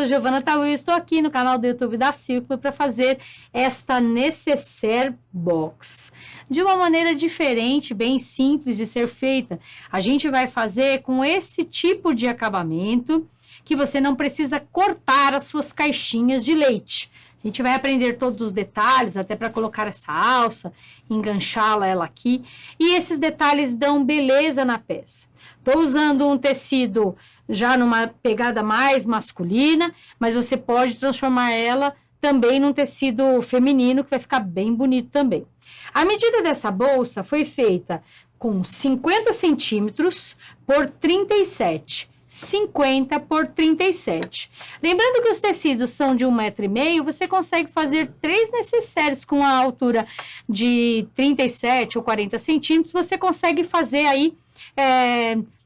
sou Giovana Tauil e estou aqui no canal do YouTube da Círculo para fazer esta necessaire box. De uma maneira diferente, bem simples de ser feita. A gente vai fazer com esse tipo de acabamento que você não precisa cortar as suas caixinhas de leite. A gente vai aprender todos os detalhes, até para colocar essa alça, enganchá-la ela aqui. E esses detalhes dão beleza na peça. Estou usando um tecido já numa pegada mais masculina, mas você pode transformar ela também num tecido feminino, que vai ficar bem bonito também. A medida dessa bolsa foi feita com 50 centímetros por 37 50 por 37. Lembrando que os tecidos são de 1,5 m, você consegue fazer 3 necessaires com a altura de 37 ou 40 centímetros, você consegue fazer aí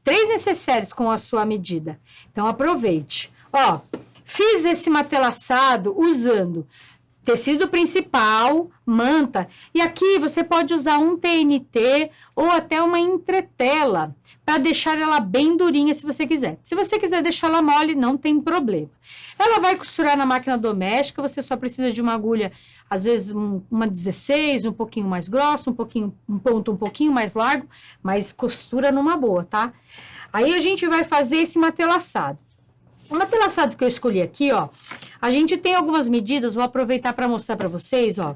3 necessaires com a sua medida. Então, aproveite. Ó, fiz esse matelaçado usando tecido principal, manta, e aqui você pode usar um TNT ou até uma entretela, para deixar ela bem durinha se você quiser. Se você quiser deixar ela mole, não tem problema. Ela vai costurar na máquina doméstica, você só precisa de uma agulha, às vezes uma 16, um pouquinho mais grossa, um ponto um pouquinho mais largo, mas costura numa boa, tá? Aí a gente vai fazer esse matelaçado. O matelaçado que eu escolhi aqui, ó, a gente tem algumas medidas, vou aproveitar para mostrar para vocês, ó.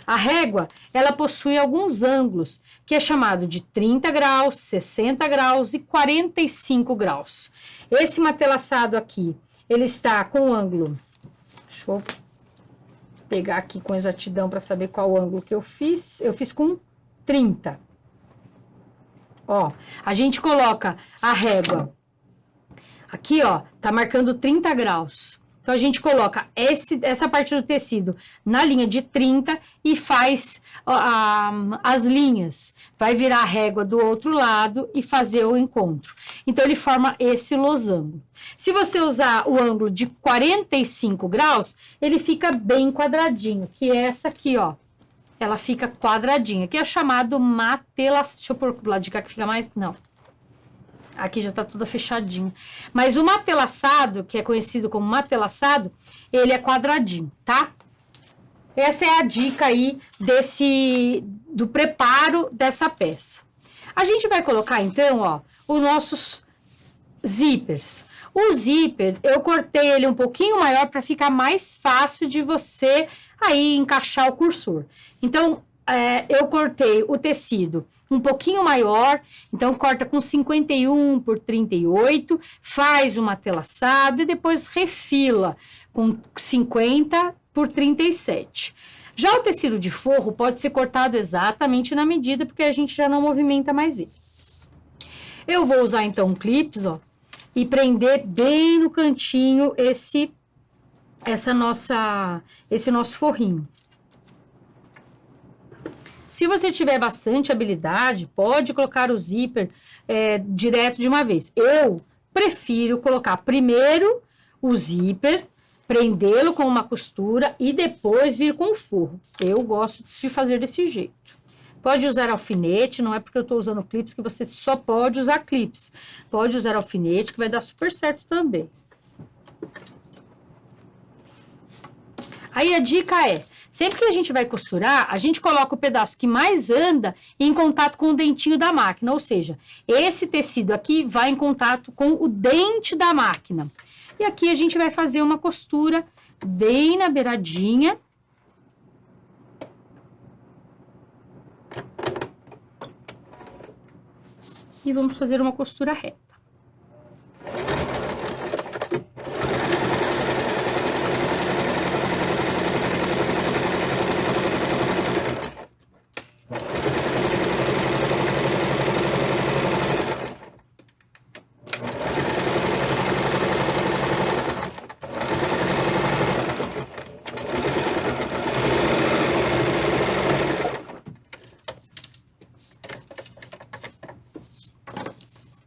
A régua, ela possui alguns ângulos, que é chamado de 30 graus, 60 graus e 45 graus. Esse matelaçado aqui, ele está com ângulo, deixa eu pegar aqui com exatidão para saber qual ângulo que eu fiz com 30. Ó, a gente coloca a régua, aqui ó, tá marcando 30 graus. Então, a gente coloca essa parte do tecido na linha de 30 e faz as linhas. Vai virar a régua do outro lado e fazer o encontro. Então, ele forma esse losango. Se você usar o ângulo de 45 graus, ele fica bem quadradinho, que é essa aqui, ó. Ela fica quadradinha, que é chamado matelaçado. Deixa eu pôr do lado de cá que fica mais... Não. Aqui já tá tudo fechadinho. Mas o matelaçado, que é conhecido como matelaçado, ele é quadradinho, tá? Essa é a dica aí do preparo dessa peça. A gente vai colocar, então, ó, os nossos zippers. O zíper, eu cortei ele um pouquinho maior para ficar mais fácil de você aí encaixar o cursor. Então, eu cortei o tecido um pouquinho maior, então corta com 51 por 38, faz o matelaçado e depois refila com 50 por 37. Já o tecido de forro pode ser cortado exatamente na medida, porque a gente já não movimenta mais ele. Eu vou usar então clips, ó, e prender bem no cantinho esse nosso forrinho. Se você tiver bastante habilidade, pode colocar o zíper direto de uma vez. Eu prefiro colocar primeiro o zíper, prendê-lo com uma costura e depois vir com o forro. Eu gosto de fazer desse jeito. Pode usar alfinete, não é porque eu estou usando clips que você só pode usar clips. Pode usar alfinete que vai dar super certo também. Aí a dica é, sempre que a gente vai costurar, a gente coloca o pedaço que mais anda em contato com o dentinho da máquina, ou seja, esse tecido aqui vai em contato com o dente da máquina. E aqui a gente vai fazer uma costura bem na beiradinha. E vamos fazer uma costura reta.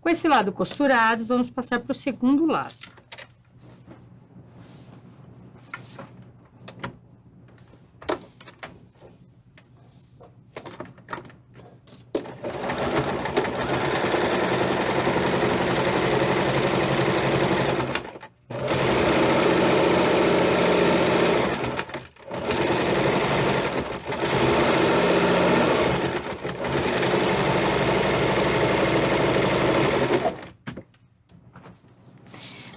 Com esse lado costurado, vamos passar para o segundo lado.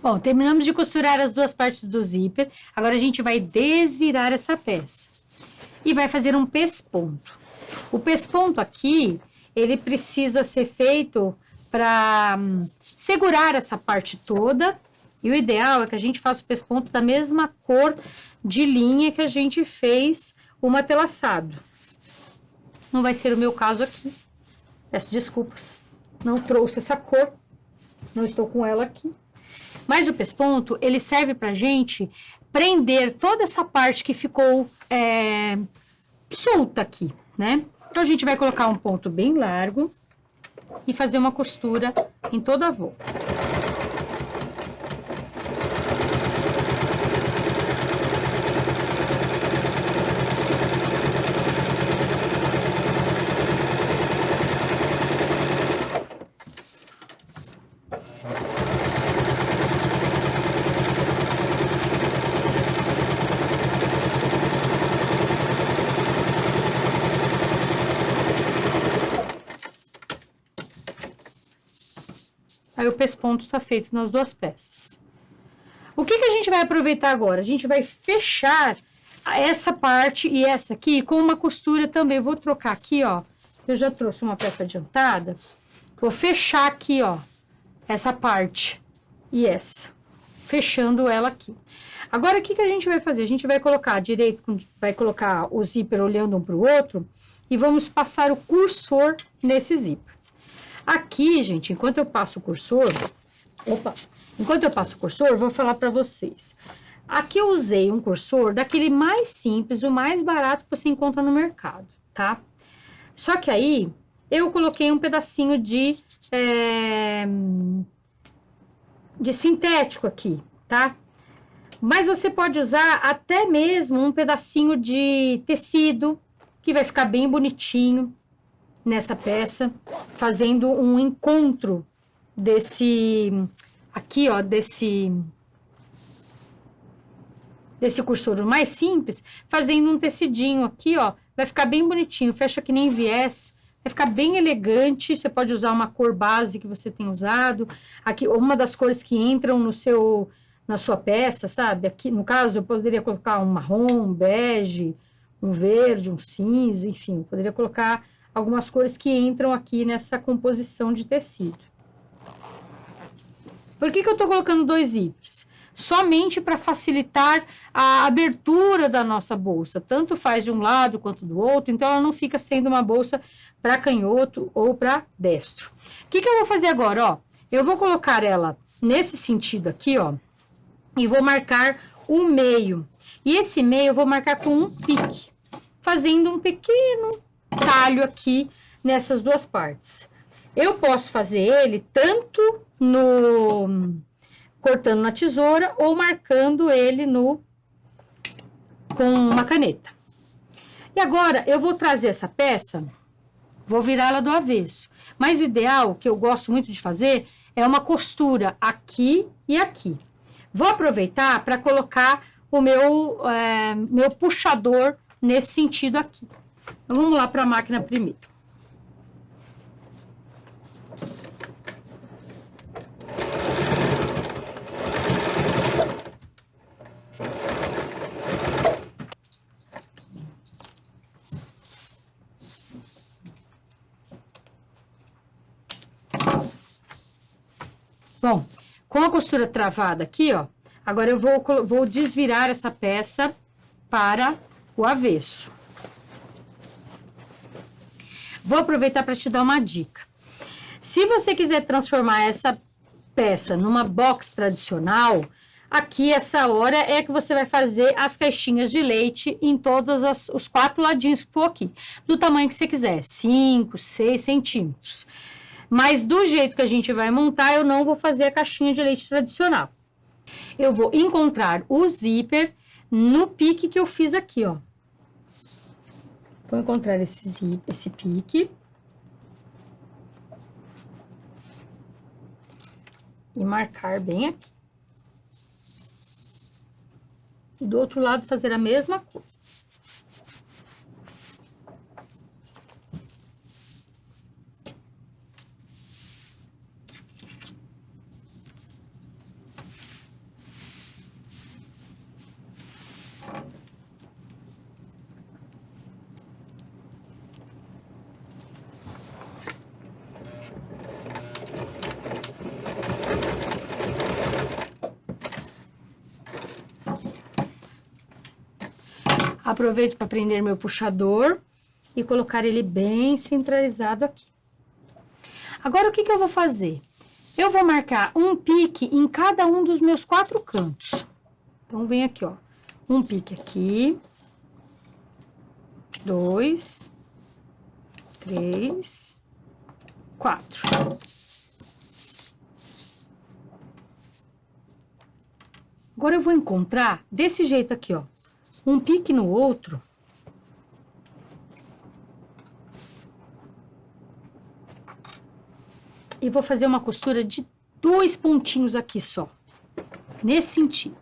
Bom, terminamos de costurar as duas partes do zíper. Agora a gente vai desvirar essa peça e vai fazer um pesponto. O pesponto aqui, ele precisa ser feito para segurar essa parte toda. E o ideal é que a gente faça o pesponto da mesma cor de linha que a gente fez o matelaçado. Não vai ser o meu caso aqui. Peço desculpas. Não trouxe essa cor. Não estou com ela aqui. Mas o pesponto, ele serve pra gente prender toda essa parte que ficou solta aqui, né? Então, a gente vai colocar um ponto bem largo e fazer uma costura em toda a volta. Aí o pesponto está feito nas duas peças. O que a gente vai aproveitar agora? A gente vai fechar essa parte e essa aqui com uma costura também. Vou trocar aqui, ó. Eu já trouxe uma peça adiantada. Vou fechar aqui, ó, essa parte e essa. Fechando ela aqui. Agora, o que a gente vai fazer? A gente vai colocar vai colocar o zíper olhando um para o outro e vamos passar o cursor nesse zíper. Aqui, gente, enquanto eu passo o cursor, vou falar para vocês. Aqui eu usei um cursor daquele mais simples, o mais barato que você encontra no mercado, tá? Só que aí, eu coloquei um pedacinho de sintético aqui, tá? Mas você pode usar até mesmo um pedacinho de tecido, que vai ficar bem bonitinho nessa peça, fazendo um encontro desse cursor mais simples, fazendo um tecidinho aqui, ó, vai ficar bem bonitinho, fecha que nem viés, vai ficar bem elegante. Você pode usar uma cor base que você tem usado, aqui uma das cores que entram na sua peça, sabe? Aqui, no caso, eu poderia colocar um marrom, um bege, um verde, um cinza, enfim, eu poderia colocar algumas cores que entram aqui nessa composição de tecido. Por que eu estou colocando 2 zíperes? Somente para facilitar a abertura da nossa bolsa. Tanto faz de um lado quanto do outro, então ela não fica sendo uma bolsa para canhoto ou para destro. O que eu vou fazer agora? Ó, eu vou colocar ela nesse sentido aqui, ó, e vou marcar o meio. E esse meio eu vou marcar com um pique, fazendo um pequeno talho aqui nessas duas partes. Eu posso fazer ele tanto cortando na tesoura ou marcando ele com uma caneta. E agora eu vou trazer essa peça, vou virar ela do avesso. Mas o ideal, que eu gosto muito de fazer, é uma costura aqui e aqui. Vou aproveitar para colocar o meu puxador nesse sentido aqui. Então, vamos lá para a máquina primeiro. Bom, com a costura travada aqui, ó, agora eu vou desvirar essa peça para o avesso. Vou aproveitar para te dar uma dica. Se você quiser transformar essa peça numa box tradicional, aqui essa hora é que você vai fazer as caixinhas de leite em todos os 4 ladinhos que for aqui, do tamanho que você quiser, 5, 6 centímetros. Mas do jeito que a gente vai montar, eu não vou fazer a caixinha de leite tradicional. Eu vou encontrar o zíper no pique que eu fiz aqui, ó. Vou encontrar esse pique. E marcar bem aqui. E do outro lado fazer a mesma coisa. Aproveito para prender meu puxador e colocar ele bem centralizado aqui. Agora, o que eu vou fazer? Eu vou marcar um pique em cada um dos meus 4 cantos. Então, vem aqui, ó. Um pique aqui. 2, 3, 4. Agora, eu vou encontrar desse jeito aqui, ó. Um pique no outro. E vou fazer uma costura de 2 pontinhos aqui só. Nesse sentido.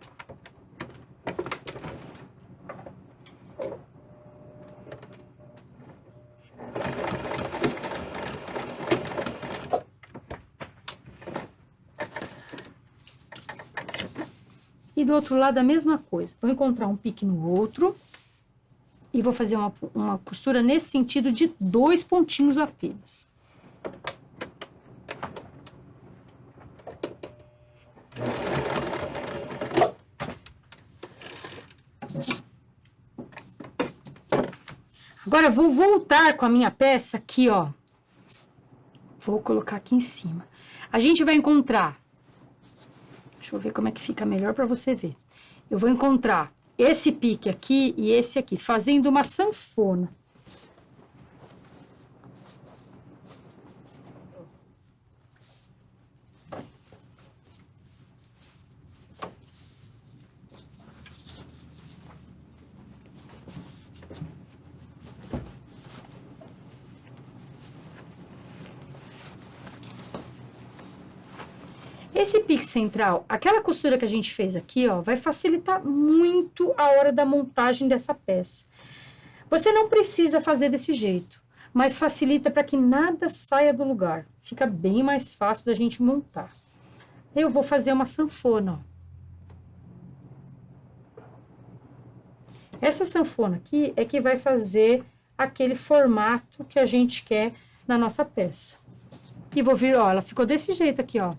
E do outro lado a mesma coisa. Vou encontrar um pique no outro. E vou fazer uma costura nesse sentido de 2 pontinhos apenas. Agora, vou voltar com a minha peça aqui, ó. Vou colocar aqui em cima. A gente vai encontrar... Deixa eu ver como é que fica melhor para você ver. Eu vou encontrar esse pique aqui e esse aqui, fazendo uma sanfona. Esse pique central, aquela costura que a gente fez aqui, ó, vai facilitar muito a hora da montagem dessa peça. Você não precisa fazer desse jeito, mas facilita para que nada saia do lugar. Fica bem mais fácil da gente montar. Eu vou fazer uma sanfona, ó. Essa sanfona aqui é que vai fazer aquele formato que a gente quer na nossa peça. E vou vir, ó, ela ficou desse jeito aqui, ó.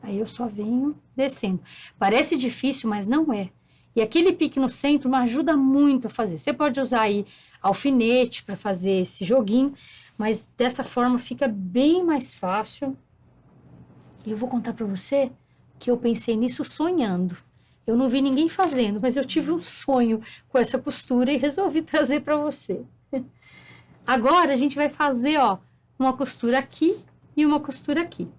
Aí eu só venho descendo. Parece difícil, mas não é. E aquele pique no centro me ajuda muito a fazer. Você pode usar aí alfinete para fazer esse joguinho, mas dessa forma fica bem mais fácil. E eu vou contar para você que eu pensei nisso sonhando. Eu não vi ninguém fazendo, mas eu tive um sonho com essa costura e resolvi trazer para você. Agora a gente vai fazer, ó, uma costura aqui e uma costura aqui.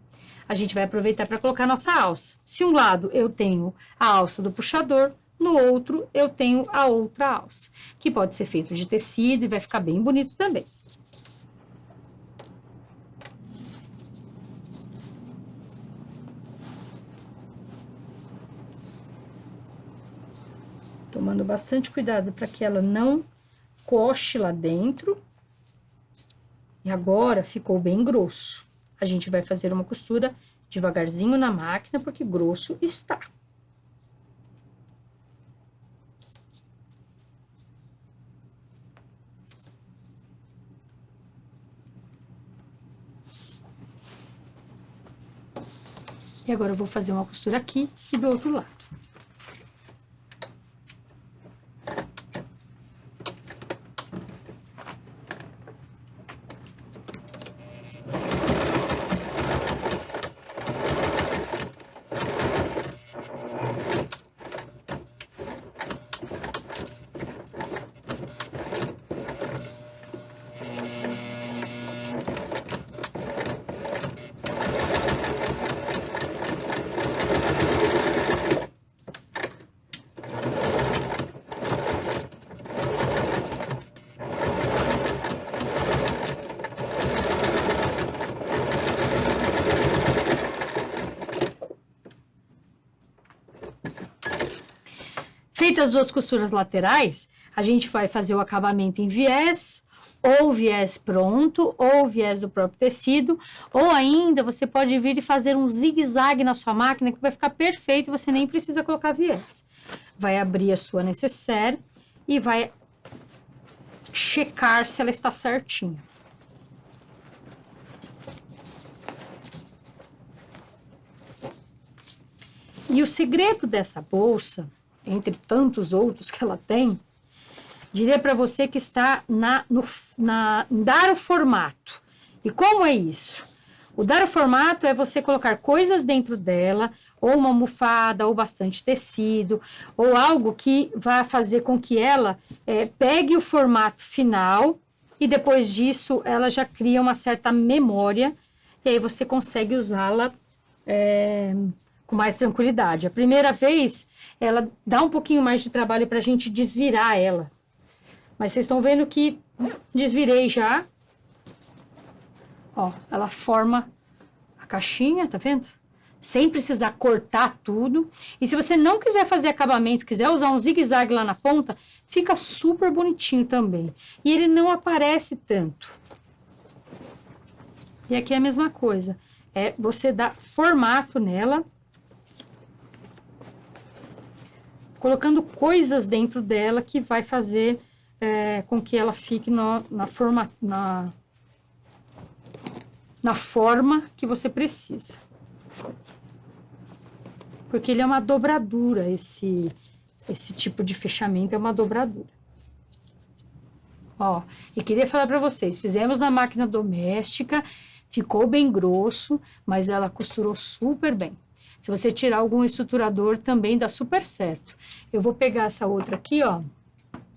A gente vai aproveitar para colocar nossa alça. Se um lado eu tenho a alça do puxador, no outro eu tenho a outra alça, que pode ser feito de tecido e vai ficar bem bonito também. Tomando bastante cuidado para que ela não coche lá dentro. E agora ficou bem grosso. A gente vai fazer uma costura devagarzinho na máquina, porque grosso está. E agora eu vou fazer uma costura aqui e do outro lado. Feitas as duas costuras laterais, a gente vai fazer o acabamento em viés, ou viés pronto, ou viés do próprio tecido, ou ainda você pode vir e fazer um zigue-zague na sua máquina que vai ficar perfeito, você nem precisa colocar viés. Vai abrir a sua nécessaire e vai checar se ela está certinha. E o segredo dessa bolsa, entre tantos outros que ela tem, diria para você que está dar o formato. E como é isso? O dar o formato é você colocar coisas dentro dela, ou uma almofada, ou bastante tecido, ou algo que vai fazer com que ela pegue o formato final e depois disso ela já cria uma certa memória e aí você consegue usá-la com mais tranquilidade. A primeira vez, ela dá um pouquinho mais de trabalho para a gente desvirar ela. Mas vocês estão vendo que desvirei já. Ó, ela forma a caixinha, tá vendo? Sem precisar cortar tudo. E se você não quiser fazer acabamento, quiser usar um zigue-zague lá na ponta, fica super bonitinho também. E ele não aparece tanto. E aqui é a mesma coisa. É você dar formato nela, colocando coisas dentro dela que vai fazer com que ela fique na forma que você precisa. Porque ele é uma dobradura, esse tipo de fechamento é uma dobradura. Ó, e queria falar para vocês, fizemos na máquina doméstica, ficou bem grosso, mas ela costurou super bem. Se você tirar algum estruturador, também dá super certo. Eu vou pegar essa outra aqui, ó,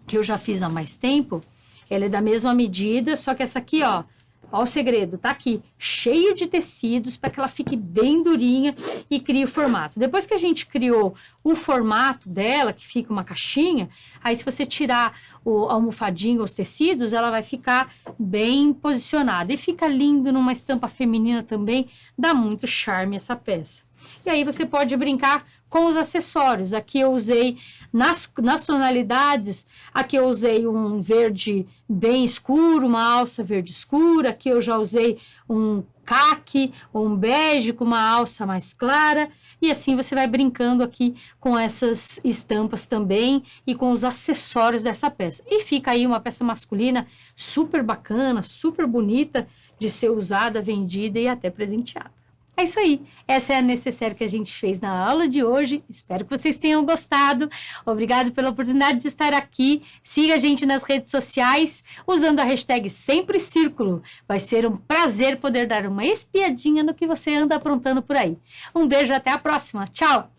que eu já fiz há mais tempo. Ela é da mesma medida, só que essa aqui, ó o segredo, tá aqui, cheio de tecidos para que ela fique bem durinha e crie o formato. Depois que a gente criou o formato dela, que fica uma caixinha, aí se você tirar a almofadinha, os tecidos, ela vai ficar bem posicionada. E fica lindo numa estampa feminina também, dá muito charme essa peça. E aí você pode brincar com os acessórios. Aqui eu usei, nas tonalidades, aqui eu usei um verde bem escuro, uma alça verde escura. Aqui eu já usei um caqui ou um bege com uma alça mais clara. E assim você vai brincando aqui com essas estampas também e com os acessórios dessa peça. E fica aí uma peça masculina super bacana, super bonita de ser usada, vendida e até presenteada. É isso aí, essa é a necessaire que a gente fez na aula de hoje, espero que vocês tenham gostado, obrigado pela oportunidade de estar aqui, siga a gente nas redes sociais, usando a hashtag Sempre Círculo, vai ser um prazer poder dar uma espiadinha no que você anda aprontando por aí. Um beijo, até a próxima, tchau!